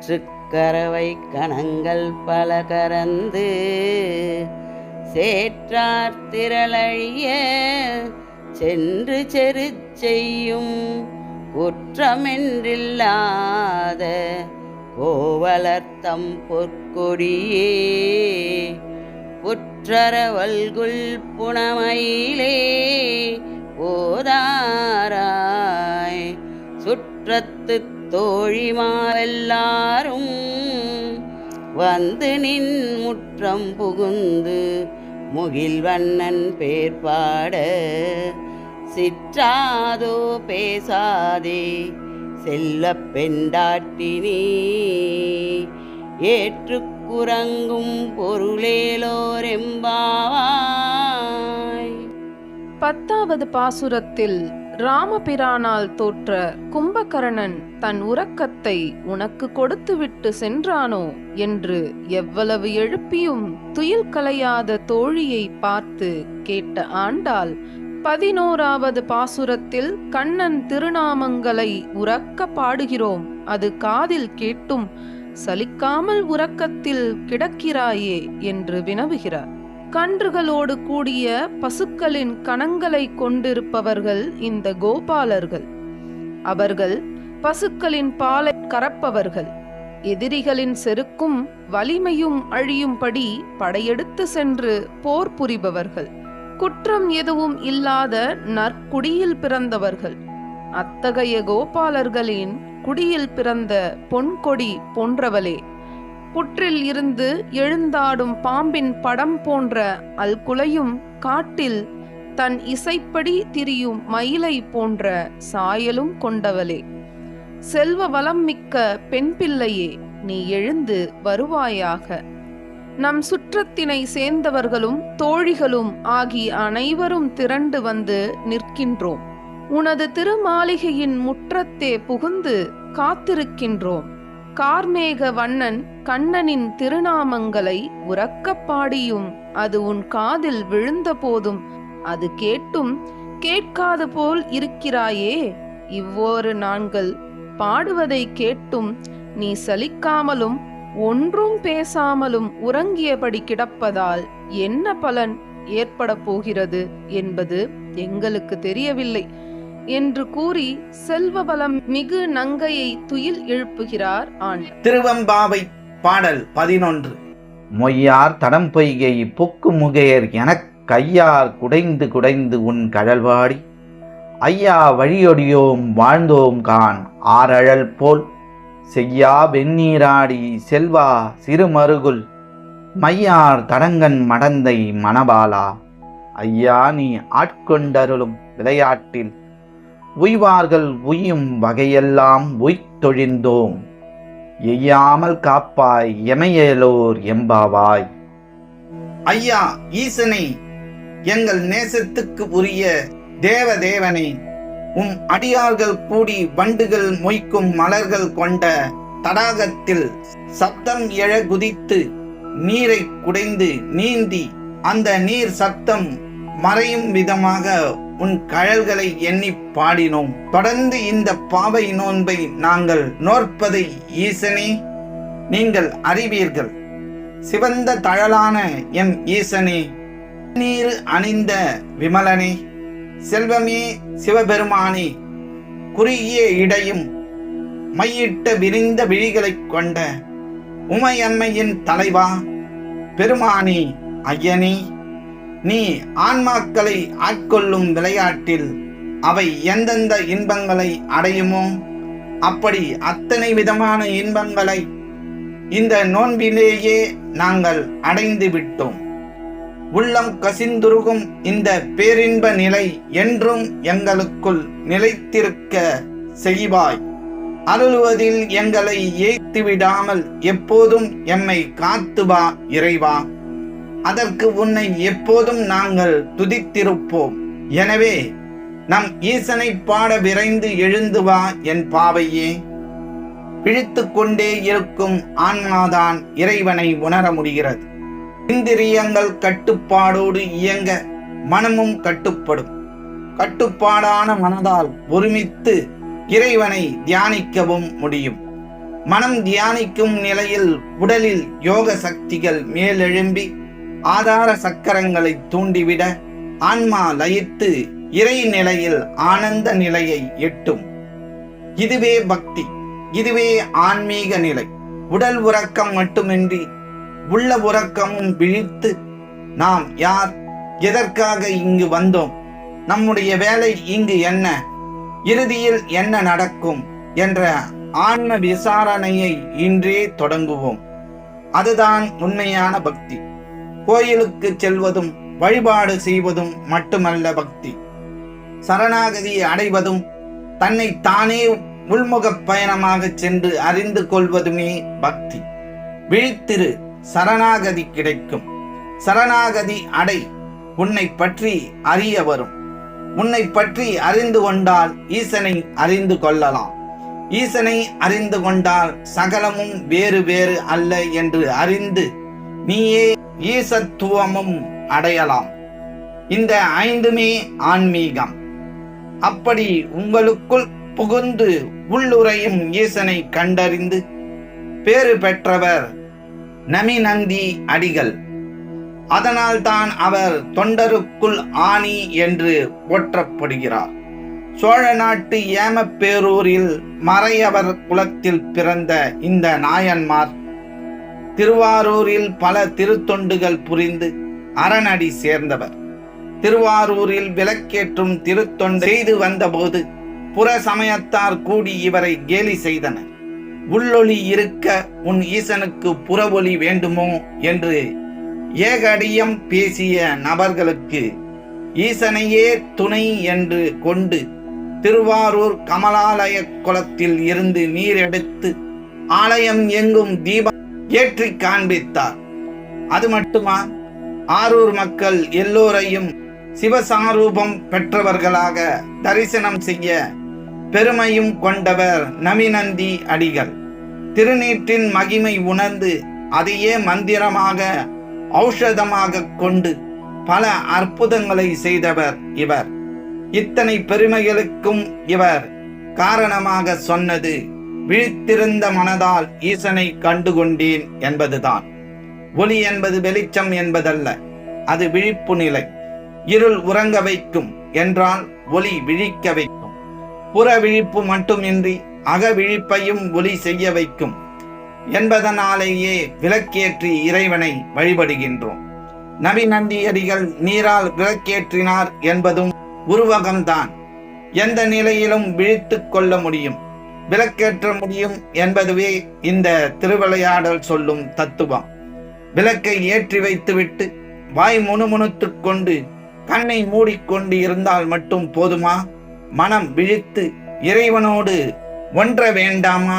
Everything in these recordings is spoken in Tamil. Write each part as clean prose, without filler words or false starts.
சேற்றுக்கரவை கணங்கள் பல கறந்து சேற்றார் திரளழிய சென்று செரு செய்யும் குற்றமென்றில்லாத கோவலர்த்தம் பொற்கொடியே புற்றரவல்குல் புனமயிலே போதாராய் சுற்றத்து தோழிமாவெல்லாரும் வந்து நின் முற்றம் புகுந்து முகில்வண்ணன் பேர் பாட சிற்றாதோ பேசாதே செல்ல பெண்டாட்டினி ஏற்றுக்குறங்கும் பொருளேலோரெம்பாவாய். 10வது பாசுரத்தில் ராமபிரானால் தோற்ற கும்பகர்ணன் தன் உறக்கத்தை உனக்கு கொடுத்துவிட்டு சென்றானோ என்று எவ்வளவு எழுப்பியும் துயில் கலையாத தோழியை பார்த்து கேட்ட ஆண்டாள் 11வது பாசுரத்தில் கண்ணன் திருநாமங்களை உறக்க பாடுகிறோம், அது காதில் கேட்டும் சலிக்காமல் உறக்கத்தில் கிடக்கிறாயே என்று வினவுகிறார். கன்றுகளோடு கூடிய பசுக்களின் கணங்களை கொண்டிருப்பவர்கள் இந்த கோபாலர்கள். அவர்கள் பசுக்களின் பாலை கறப்பவர்கள். எதிரிகளின் செருக்கும் வலிமையும் அழியும்படி படையெடுத்து சென்று போர் புரிபவர்கள். குற்றம் எதுவும் இல்லாத நற்குடியில் பிறந்தவர்கள். அத்தகைய கோபாலர்களின் குடியில் பிறந்த பொன்கொடி போன்றவளே, புற்றில் இருந்து எழுந்தாடும் பாம்பின் படம் போன்ற அல்குலையும் காட்டில் தன் இசைப்படி திரியும் மயிலை போன்ற சாயலும் கொண்டவளே, செல்வ வளம் மிக்க பெண் பிள்ளையே, நீ எழுந்து வருவாயாக. நம் சுற்றத்தினை சேர்ந்தவர்களும் தோழிகளும் ஆகிய அனைவரும் திரண்டு வந்து நிற்கின்றோம். உனது திருமாளிகையின் முற்றத்தே புகுந்து காத்திருக்கின்றோம். கார்மேக வண்ணன் கண்ணனின் திருநாமங்களை உறக்கப் பாடியும் அது உன் காதில் விழுந்த போதும் அது கேட்டும் கேட்காது போல் இருக்கிறாயே. இவ்வோரு நான்கள் பாடுவதை கேட்டும் நீ சலிக்காமலும் ஒன்றும் பேசாமலும் உறங்கியபடி கிடப்பதால் என்ன பலன் ஏற்பட போகிறது என்பது எங்களுக்கு தெரியவில்லை என்று கூறி செல்வ பலம் மிகு நங்கையை துயில் எழுப்புகிறார் ஆண். திருவெம்பாவை பாடல் 11. மொய்யார் தடம் பொய்கை பொக்கு முகையர் எனக் கையார் குடைந்து குடைந்து உன் கழல்வாடி ஐயா வழியொடியோம் வாழ்ந்தோம் கான் ஆரழல் போல் செய்யா வெந்நீராடி செல்வா சிறுமருகுல் மையார் தடங்கன் மடந்தை மணபாலா ஐயா நீ ஆட்கொண்டருளும் விளையாட்டில் உய்வார்கள் உய்யும் வகையெல்லாம் உய்த்தொழிந்தோம் எய்யாமல் காப்பாய் எமையலோர் எம்பாவாய். ஐயா ஈசனை, எங்கள் நேசத்துக்கு உரிய தேவதேவனை, உம் அடியார்கள் கூடி வண்டுகள் மொய்க்கும் மலர்கள் கொண்ட தடாகத்தில் சப்தம் எழ குதித்து நீரை குடைந்து நீந்தி அந்த நீர் சப்தம் மறையும் விதமாக உன் கழல்களை எண்ணி பாடினோம். தொடர்ந்து இந்த பாவை நோன்பை நாங்கள் நோற்பதை ஈசனே நீங்கள் அறிவீர்கள். சிவந்த தழலான எம் ஈசனே, நீர் அணிந்த விமலனே, செல்வமே சிவபெருமானே, குறுகிய இடையும் மையிட்ட விரிந்த விழிகளைக் கொண்ட உமையம்மையின் தலைவா பெருமானே, ஐயனே, நீ ஆன்மாக்களை ஆட்கொள்ளும் விளையாட்டில் அவை எந்தெந்த இன்பங்களை அடையுமோ அப்படி அத்தனை விதமான இன்பங்களை இந்த நோன்பிலேயே நாங்கள் அடைந்து விட்டோம். உள்ளம் கசிந்துருகும் இந்த பேரின்ப நிலை என்றும் எங்களுக்குள் நிலைத்திருக்க செய்வாய். அருளுவதில் எங்களை ஏய்த்து விடாமல் எப்போதும் எம்மை காத்துவா இறைவா. அதற்கு உன்னை எப்போதும் நாங்கள் துதித்திருப்போம். எனவே நம் ஈசனை பாட விரைந்து எழுந்து வா என் பாவையே. பிழித்து கொண்டே இருக்கும் ஆன்மாதான் இறைவனை உணர முடிகிறது. இந்திரியங்கள் கட்டுப்பாடோடு இயங்க மனமும் கட்டுப்படும். கட்டுப்பாடான மனதால் ஒருமித்து இறைவனை தியானிக்கவும் முடியும். மனம் தியானிக்கும் நிலையில் உடலில் யோக சக்திகள் மேலெழும்பி ஆதார சக்கரங்களை தூண்டிவிட ஆன்மா லயித்து இறை நிலையில் ஆனந்த நிலையை எட்டும். இதுவே பக்தி, இதுவே ஆன்மீக நிலை. உடல் உறக்கம் மட்டுமின்றி உள்ள உறக்கமும் விழித்து நாம் யார், எதற்காக இங்கு வந்தோம், நம்முடைய வேலை இங்கு என்ன, இறுதியில் என்ன நடக்கும் என்ற ஆன்ம விசாரணையை இன்றே தொடங்குவோம். அதுதான் உண்மையான பக்தி. கோயிலுக்கு செல்வதும் வழிபாடு செய்வதும் மட்டுமல்ல பக்தி. சரணாகதி அடைவதும் தன்னை தானே உள்முக பயணமாக சென்று அறிந்து கொள்வதுமே பக்தி. விழித்திரு, சரணாகதி கிடைக்கும். சரணாகதி அடை, உன்னை பற்றி அறிய வரும். உன்னை பற்றி அறிந்து கொண்டால் ஈசனை அறிந்து கொள்ளலாம். ஈசனை அறிந்து கொண்டால் சகலமும் வேறு வேறு அல்ல என்று அறிந்து நீயே ஈசத்துவமும் அடையலாம். இந்த 5மே ஆன்மீகம். அப்படி உங்களுக்குள் புகுந்து உள்ளுரையும் ஈசனை கண்டறிந்து பேறு பெற்றவர் நமிநந்தி அடிகள். அதனால்தான் அவர் தொண்டருக்குள் ஆணி என்று போற்றப்படுகிறார். சோழ நாட்டு ஏமப்பேரூரில் மறையவர் குலத்தில் பிறந்த இந்த நாயன்மார் திருவாரூரில் பல திருத்தொண்டுகள் புரிந்து அரணடி சேர்ந்தவர். திருவாரூரில் விளக்கேற்றும் திருத்தொண்டு செய்து வந்தபோது புற சமயத்தார் கூடி இவரை கேலி செய்தனர். உள்ளொளி இருக்க உன் ஈசனுக்கு புறவொளி வேண்டுமோ என்று ஏகடியம் பேசிய நபர்களுக்கு ஈசனையே துணை என்று கொண்டு திருவாரூர் கமலாலய குளத்தில் இருந்து நீர் எடுத்து ஆலயம் எங்கும் தீபம் ஏற்றி காண்பித்தார். அது மட்டுமா, ஆரூர் மக்கள் எல்லோரையும் சிவசாரூபம் பெற்றவர்களாக தரிசனம் செய்ய பெருமையும் கொண்டவர் நமிநந்தி அடிகள். திருநீற்றின் மகிமை உணர்ந்து அதையே மந்திரமாக ஔஷதமாக கொண்டு பல அற்புதங்களை செய்தவர் இவர். இத்தனை பெருமைகளுக்கும் இவர் காரணமாக சொன்னது, விழித்திருந்த மனதால் ஈசனை கண்டுகொண்டேன் என்பதுதான். ஒளி என்பது வெளிச்சம் என்பதல்ல, அது விழிப்பு நிலை. இருள் உறங்க வைக்கும் என்றால் ஒளி விழிக்க வைக்கும். புற விழிப்பு மட்டுமின்றி அக விழிப்பையும் ஒளி செய்ய வைக்கும் என்பதனாலேயே விளக்கேற்றி இறைவனை வழிபடுகின்றோம். நமிநந்தியடிகள் நீரால் விளக்கேற்றினார் என்பதும் உருவகம்தான். எந்த நிலையிலும் விழித்து கொள்ள முடியும், விளக்கேற்ற முடியும் என்பதுவே இந்த திருவிளையாடல் சொல்லும் தத்துவம். விளக்கை ஏற்றி வைத்துவிட்டு வாய் முணுமுணுத்துக் கொண்டு கண்ணை மூடிக்கொண்டு இருந்தால் மட்டும் போதுமா? மனம் விழித்து இறைவனோடு ஒன்ற வேண்டாமா?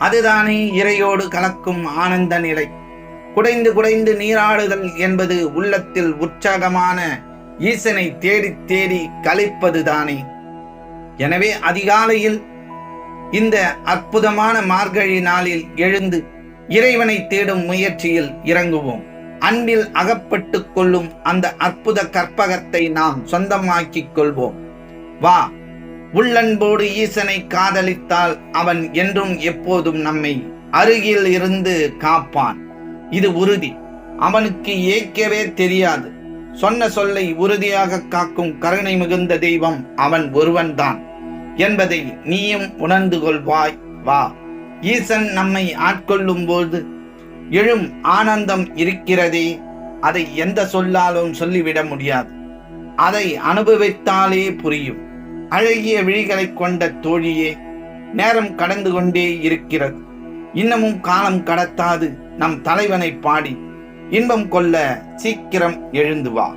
அதுதானே இறையோடு கலக்கும் ஆனந்த நிலை. குடைந்து குடைந்து நீராடுதல் என்பது உள்ளத்தில் உற்சாகமான ஈசனை தேடி தேடி கழிப்பதுதானே. எனவே அதிகாலையில் இந்த அற்புதமான மார்கழி நாளில் எழுந்து இறைவனை தேடும் முயற்சியில் இறங்குவோம். அன்பில் அகப்பட்டுக் கொள்ளும் அந்த அற்புத கற்பகத்தை நாம் சொந்தமாக்கிக் கொள்வோம். வா, உள்ளன்போடு ஈசனை காதலித்தால் அவன் என்றும் எப்போதும் நம்மை அருகில் இருந்து காப்பான். இது உறுதி. அவனுக்கு ஏற்கவே தெரியாது. சொன்ன சொல்லை உறுதியாக காக்கும் கருணை மிகுந்த தெய்வம் அவன் ஒருவன்தான் என்பதை நீயும் உணர்ந்து கொள்வாய். வா, ஈசன் நம்மை ஆட்கொள்ளும் போது எழும் ஆனந்தம் இருக்கிறதே, அதை எந்த சொல்லாலும் சொல்லிவிட முடியாது. அதை அனுபவித்தாலே புரியும். அழகிய விழிகளை கொண்ட தோழியே, நேரம் கடந்து கொண்டே இருக்கிறது. இன்னமும் காலம் கடத்தாது நம் தலைவனை பாடி இன்பம் கொள்ள சீக்கிரம் எழுந்து வா.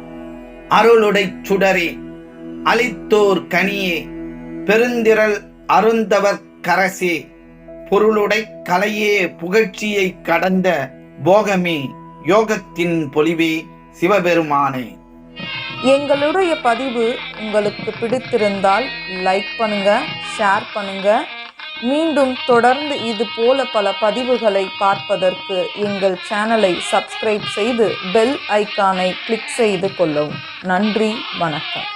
அருளுடை சுடரே, அளித்தோர் கனியே, பெருந்திரள் அருந்தவர் கரசே, பொருளுடை கலையே, புகழ்ச்சியை கடந்த போகமே, யோகத்தின் பொலிவே, சிவபெருமானே. எங்களுடைய பதிவு உங்களுக்கு பிடித்திருந்தால் லைக் பண்ணுங்க, ஷேர் பண்ணுங்க. மீண்டும் தொடர்ந்து இது போல பல பதிவுகளை பார்ப்பதற்கு எங்கள் சேனலை சப்ஸ்கிரைப் செய்து பெல் ஐக்கானை கிளிக் செய்து கொள்ளவும். நன்றி, வணக்கம்.